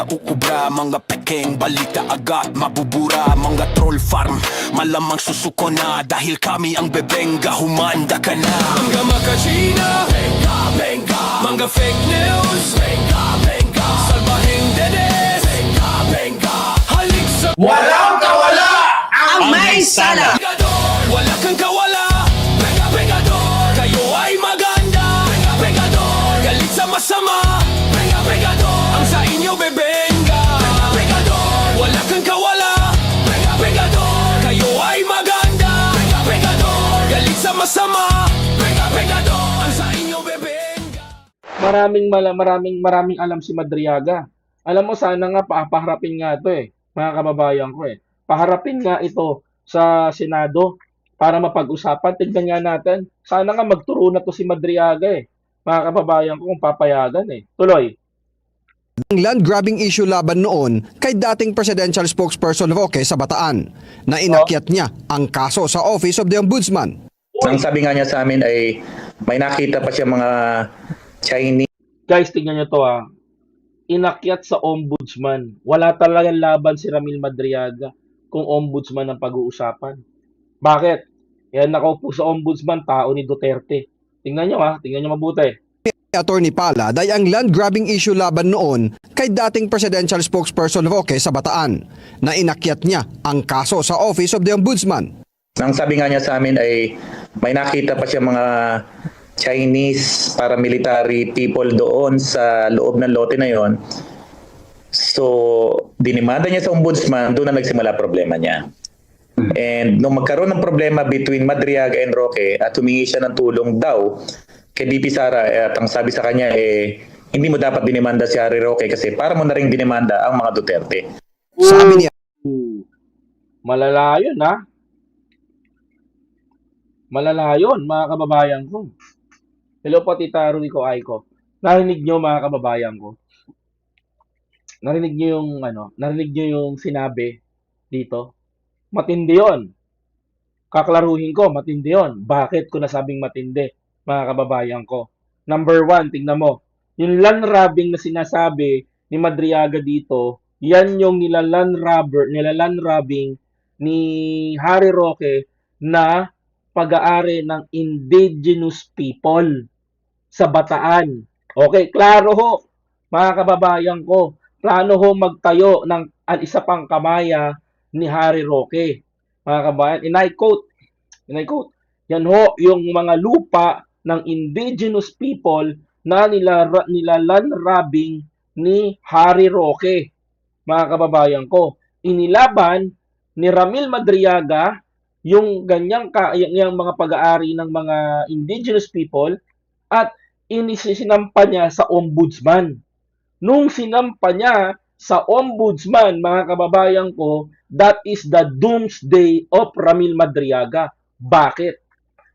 nakukubra, mga pekeng balita agad mabubura. Mga troll farm, malamang susuko na, dahil kami ang bebenga, humanda ka na. Mga makachina, benga, benga. Mga fake news, benga, benga. Salbahing dedes, benga, benga. Halik sa Walang kawala ang may sala. Pegador, wala kang kawala. Benga, bengador, kayo ay maganda. Benga, bengador, galit sa masama. Benga, bengador, ang sa inyo bebenga. Benga, bengador, wala kang kawala. Benga, bengador, kayo ay maganda. Benga, bengador, galit sa masama. Benga, bengador, ang sa inyo bebenga. Maraming alam si Madriaga. Alam mo, sana nga paharapin nga ito mga kababayan ko Paharapin nga ito sa Senado para mapag-usapan. Tignan nga natin. Sana nga magturo na to si Madriaga mga kababayan ko kung papayagan Tuloy. Ang land grabbing issue laban noon kay dating presidential spokesperson Roque sa Bataan na inakyat niya ang kaso sa Office of the Ombudsman. Ang sabi nga niya sa amin ay may nakita pa siya mga Chinese. Guys, tignan nyo to Inakyat sa ombudsman. Wala talagang laban si Ramil Madriaga kung ombudsman ang pag-uusapan. Bakit? Yan nakaupo sa ombudsman, tao ni Duterte. Tingnan nyo tingnan nyo mabuti. Attorney Palad ay ang land grabbing issue laban noon kay dating presidential spokesperson Roque sa Bataan na inakyat niya ang kaso sa Office of the Ombudsman. Ang sabi nga niya sa amin ay may nakita pa siya mga Chinese paramilitary people doon sa loob ng lote na yon. So, dinimanda niya sa ombudsman, doon na nagsimula problema niya. And nung magkaroon ng problema between Madriaga and Roque at humingi siya ng tulong daw kay DP Sara, at ang sabi sa kanya hindi mo dapat dinimanda si Harry Roque kasi para mo na rin dinimanda ang mga Duterte. Sabi niya, malala yun malala yun mga kababayan ko. Hello po, Tita Rudy ko, Aiko. Narinig nyo mga kababayan ko? Narinig nyo yung sinabi dito? Matindi yun. Kaklaruhin ko, matindi yun. Bakit ko nasabing matindi, mga kababayan ko? Number one, tingnan mo. Yung land grabbing na sinasabi ni Madriaga dito, yan yung nilaland grabbing ni Harry Roque na pag-aari ng indigenous people sa Bataan. Okay, klaro ho, mga kababayan ko. Plano ho magtayo ng isa pang kamaya ni Harry Roque. Mga kababayan, and I quote, yan ho yung mga lupa ng indigenous people na nilaland grabbing ni Harry Roque. Mga kababayan ko, inilaban ni Ramil Madriaga yung yung mga pag-aari ng mga indigenous people at sinampa niya sa ombudsman. Nung sinampa niya sa ombudsman, mga kababayan ko, that is the doomsday of Ramil Madriaga. Bakit,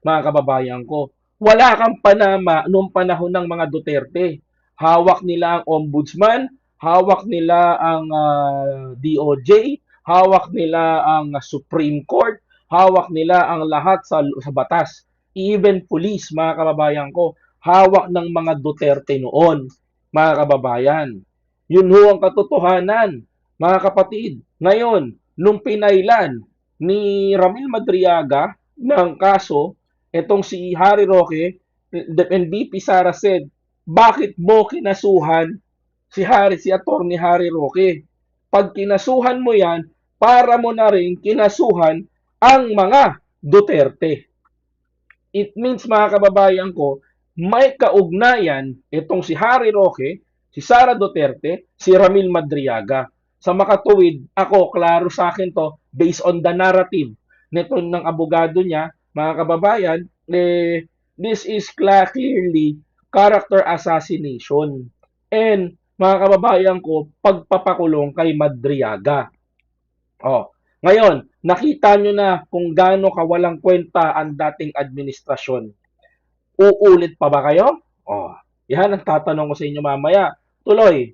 mga kababayan ko? Wala kang panama noong panahon ng mga Duterte. Hawak nila ang ombudsman, hawak nila ang DOJ, hawak nila ang Supreme Court, hawak nila ang lahat sa batas. Even police, mga kababayan ko, hawak ng mga Duterte noon, mga kababayan. Yun ho ang katotohanan, mga kapatid. Ngayon, nung pinailan ni Ramil Madriaga ng kaso, itong si Harry Roque, and BP Sara said, bakit mo kinasuhan si Attorney Harry Roque? Pag kinasuhan mo yan, para mo na rin kinasuhan ang mga Duterte. It means, mga kababayan ko, may kaugnayan itong si Harry Roque, si Sara Duterte, si Ramil Madriaga. Sa makatuwid, ako, klaro sa akin to, based on the narrative nito ng abogado niya, mga kababayan, this is clearly character assassination. And, mga kababayan ko, pagpapakulong kay Madriaga. Ngayon, nakita nyo na kung gaano kawalang kwenta ang dating administrasyon. Uulit pa ba kayo? Yan ang tatanong ko sa inyo mamaya. Tuloy.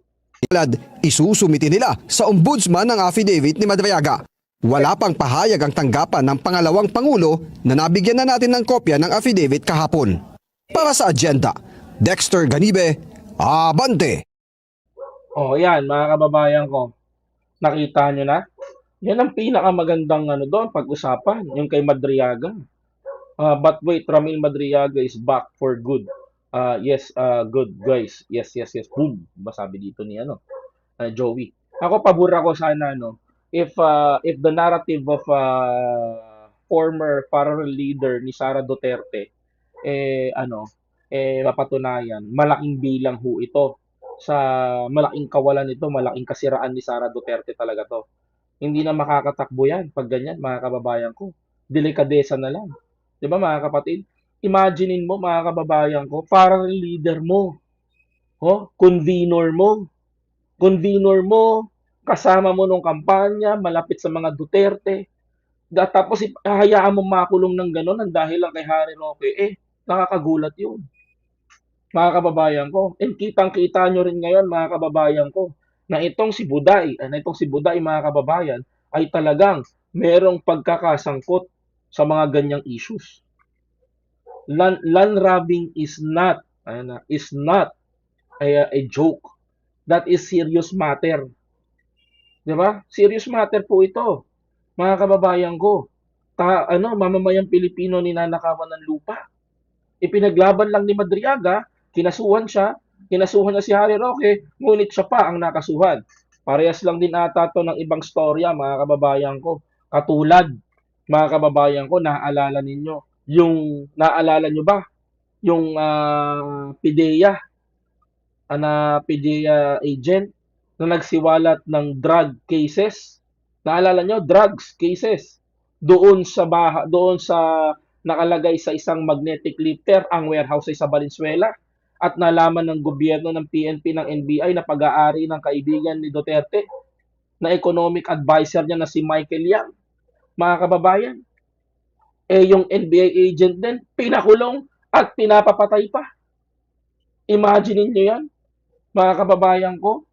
Isusumiti nila sa ombudsman ang affidavit ni Madriaga. Wala pang pahayag ang tanggapan ng pangalawang pangulo na nabigyan na natin ng kopya ng affidavit kahapon. Para sa agenda, Dexter Ganibe, Abante. Oh, yan, mga kababayan ko. Nakita nyo na? Yan ang pinakamagandang ano doon, pag-usapan, yung kay Madriaga. But wait, Ramil Madriaga is back for good. Yes, good guys. Yes, yes, yes. Boom. Masabi dito ni ano, Joey. Ako pabor ako sana no. If the narrative of former parallel leader ni Sara Duterte mapatunayan, malaking bilang ho ito sa malaking kawalan nito, malaking kasiraan ni Sara Duterte talaga to. Hindi na makakatakbo yan pag ganyan, mga kababayan ko. Delikadesa na lang. 'Di ba mga kapatid? Imaginein mo mga kababayan ko, parang leader mo, convenor mo, kasama mo nung kampanya, malapit sa mga Duterte. Tapos hahayaan mo makulong ng gano'n ang dahil lang kay Harry Roque. Nakakagulat 'yun. Mga kababayan ko. And kitang-kita nyo rin ngayon mga kababayan ko na itong si Buday mga kababayan ay talagang merong pagkakasangkot sa mga ganyang issues. Land grabbing is not a joke. That is serious matter. 'Di ba? Serious matter po ito. Mga kababayan ko. Mamamayang Pilipino ninanakawan ng lupa. Ipinaglaban lang ni Madriaga, kinasuhan niya si Harry Roque, ngunit siya pa ang nakasuhan. Parehas lang din ata to ng ibang storya, mga kababayan ko. Katulad, mga kababayan ko, naalala nyo ba, yung PIDEA agent na nagsiwalat ng drug cases. Naalala nyo, drugs cases. Doon sa nakalagay sa isang magnetic lifter ang warehouse ay sa Valenzuela at nalaman ng gobyerno ng PNP ng NBI na pag-aari ng kaibigan ni Duterte na economic advisor niya na si Michael Yang. Mga kababayan, yung NBI agent din, pinakulong at pinapapatay pa. Imagine niyo yan, mga kababayan ko.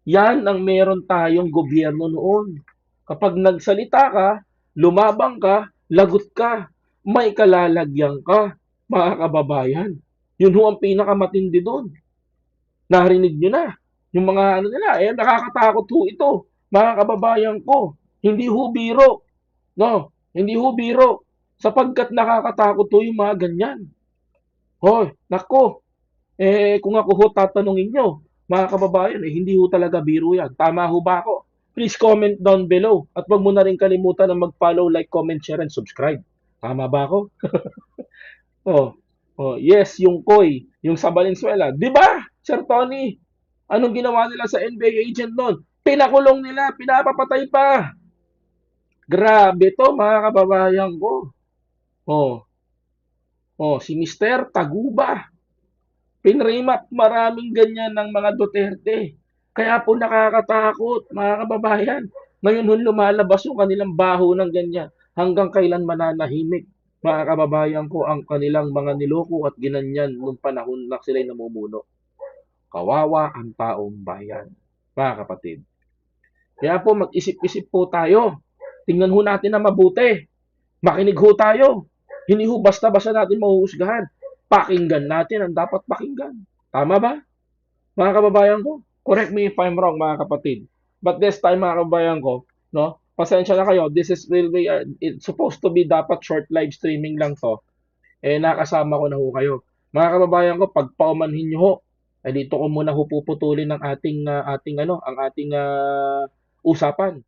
Yan ang meron tayong gobyerno noon. Kapag nagsalita ka, lumabang ka, lagot ka, may kalalagyan ka, mga kababayan. Yun ho ang pinakamatindi doon. Narinig nyo na. Yung mga nila, nakakatakot ho ito, mga kababayan ko. Hindi ho biro. No, hindi ho biro. Sapagkat nakakatakot ho yung mga ganyan. Hoy, nako. Kung ako ho tatanungin nyo, mga kababayan, hindi ho talaga biro yan. Tama ho ba ako? Please comment down below. At wag mo na rin kalimutan na mag-follow, like, comment, share, and subscribe. Tama ba ako? Yes, yung Koy, yung sa Valenzuela. 'Di ba, Sir Tony? Anong ginawa nila sa NBA agent noon? Pinakulong nila, pinapapatay pa. Grabe to, mga kababayan ko. Si Mr. Taguba. Pinremap maraming ganyan ng mga Duterte. Kaya po nakakatakot, mga kababayan. Ngayon lumalabas yung kanilang baho ng ganyan. Hanggang kailan mananahimik, mga kababayan ko, ang kanilang mga niloko at ginanyan nung panahon na sila'y namumuno. Kawawa ang taong bayan, mga kapatid. Kaya po mag-isip-isip po tayo. Tingnan ho natin na mabuti. Makinig ho tayo. Hindi ho basta-basta natin mahuhusgahan. Pakinggan natin ang dapat pakinggan. Tama ba? Mga kababayan ko, correct me if I'm wrong, mga kapatid. But this time, mga kababayan ko, no, pasensya na kayo, this is really, it's supposed to be dapat short live streaming lang to. Nakasama ko na ho kayo. Mga kababayan ko, pag paumanhin nyo ho, dito ko muna ho puputulin ang ating usapan.